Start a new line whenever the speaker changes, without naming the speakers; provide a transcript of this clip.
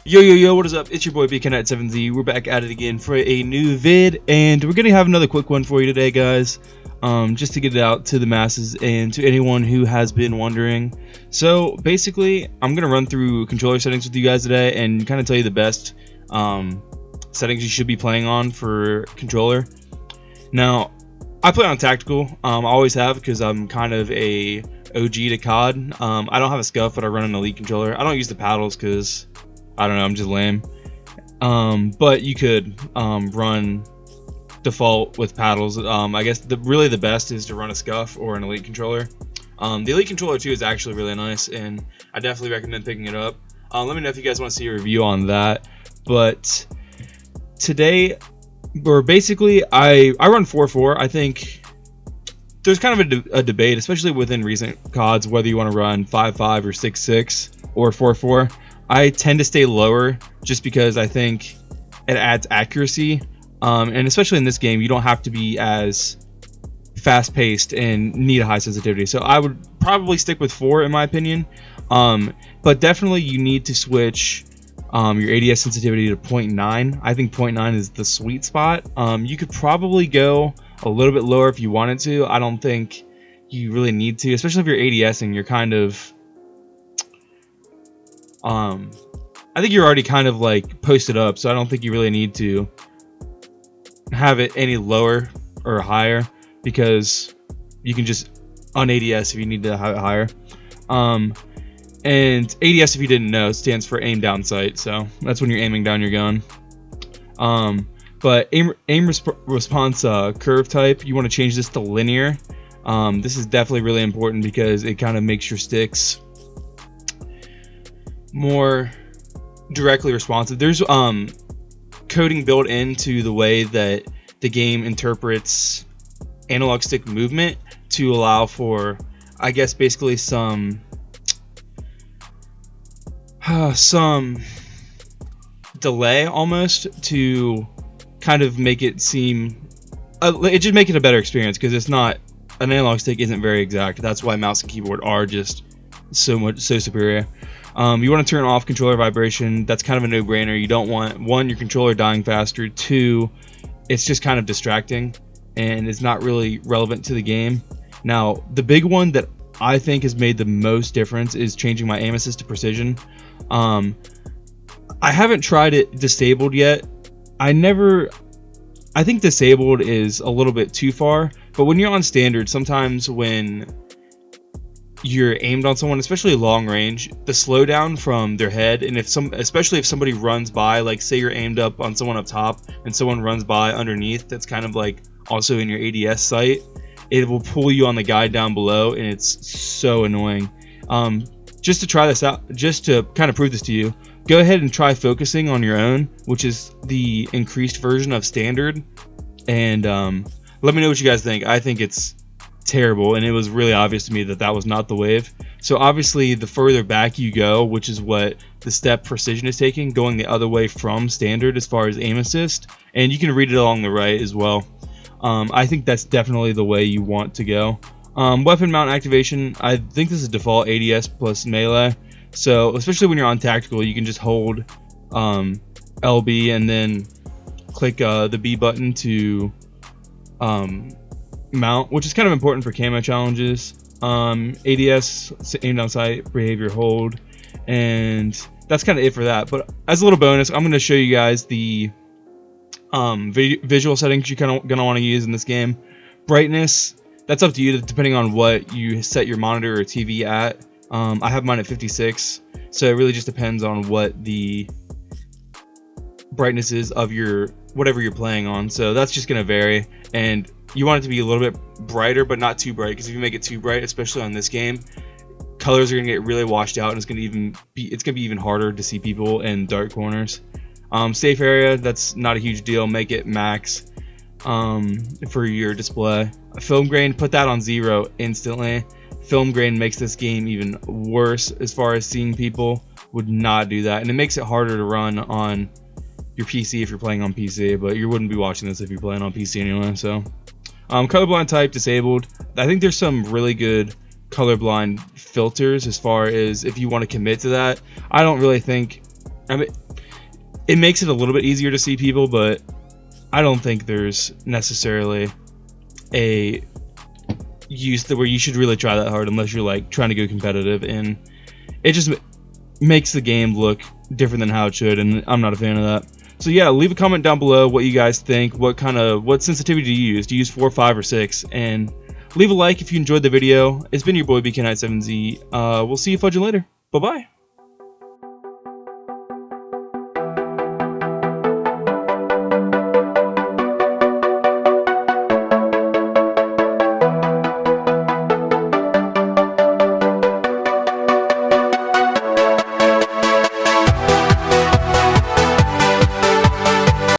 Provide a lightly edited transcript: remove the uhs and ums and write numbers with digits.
Yo, what is up? It's your boy BKnight7Z. We're back at it again for a new vid, and we're gonna have another quick one for you today, guys. Just to get it out to the masses and to anyone who has been wondering. So basically, I'm gonna run through controller settings with you guys today and kind of tell you the best settings you should be playing on for controller. Now, I play on tactical. I always have, because I'm kind of a OG to CoD. I don't have a scuff, but I run an elite controller. I don't use the paddles because I don't know, I'm just lame. But you could run default with paddles. I guess really the best is to run a scuff or an elite controller. The elite controller too is actually really nice, and I definitely recommend picking it up. Let me know if you guys want to see a review on that. But today, or basically, I run 4-4. I think there's kind of a debate, especially within recent CODs, whether you want to run 5-5 or 6-6 or 4-4. I tend to stay lower just because I think it adds accuracy, and especially in this game, you don't have to be as fast-paced and need a high sensitivity. So I would probably stick with 4 in my opinion, but definitely you need to switch your ADS sensitivity to 0.9. I think 0.9 is the sweet spot. You could probably go a little bit lower if you wanted to. I don't think you really need to, especially if you're ADSing. You're kind of I think you're already kind of like posted up, so I don't think you really need to have it any lower or higher, because you can just on ADS if you need to have it higher. And ADS, if you didn't know, stands for aim down sight, so that's when you're aiming down your gun. But aim response curve type, you want to change this to linear. This is definitely really important because it kind of makes your sticks more directly responsive. There's coding built into the way that the game interprets analog stick movement to allow for, I guess, basically some delay almost, to kind of make it seem it just make it a better experience, because it's not, an analog stick isn't very exact. That's why mouse and keyboard are just so superior. You want to turn off controller vibration. That's kind of a no-brainer. You don't want, one, your controller dying faster, two, it's just kind of distracting and it's not really relevant to the game. Now, the big one that I think has made the most difference is changing my aim assistive precision. I haven't tried it disabled yet. I think disabled is a little bit too far, but when you're on standard, sometimes when you're aimed on someone, especially long range, the slowdown from their head, and especially if somebody runs by, like say you're aimed up on someone up top and someone runs by underneath, that's kind of like also in your ADS sight, it will pull you on the guide down below, and it's so annoying. Just to try this out, just to kind of prove this to you, go ahead and try focusing on your own, which is the increased version of standard, and let me know what you guys think. I think it's terrible, and it was really obvious to me that that was not the wave. So obviously the further back you go, which is what the step precision is taking, going the other way from standard as far as aim assist, and you can read it along the right as well. I think that's definitely the way you want to go. Weapon mount activation, I think this is default ADS plus melee, so especially when you're on tactical, you can just hold LB and then click the B button to mount, which is kind of important for camo challenges. ADS, aim down sight, behavior hold, and that's kind of it for that. But as a little bonus, I'm going to show you guys the visual settings you're kind of going to want to use in this game. Brightness, that's up to you depending on what you set your monitor or TV at. I have mine at 56, so it really just depends on what the brightness is of your whatever you're playing on, so that's just going to vary, and you want it to be a little bit brighter but not too bright, because if you make it too bright, especially on this game, colors are going to get really washed out, and it's going to be even harder to see people in dark corners. Safe area, that's not a huge deal. Make it max for your display. Film grain, put that on 0 instantly. Film grain makes this game even worse as far as seeing people. Would not do that, and it makes it harder to run on your PC if you're playing on PC, but you wouldn't be watching this if you're playing on PC anyway. So colorblind type disabled. I think there's some really good colorblind filters as far as if you want to commit to that. I don't really think, I mean, it makes it a little bit easier to see people, but I don't think there's necessarily a use where you should really try that hard unless you're like trying to go competitive, and it just makes the game look different than how it should, and I'm not a fan of that. So yeah, leave a comment down below what you guys think. What sensitivity do you use? Do you use 4, 5, or 6? And leave a like if you enjoyed the video. It's been your boy BK97Z. We'll see you fudging later. Bye bye.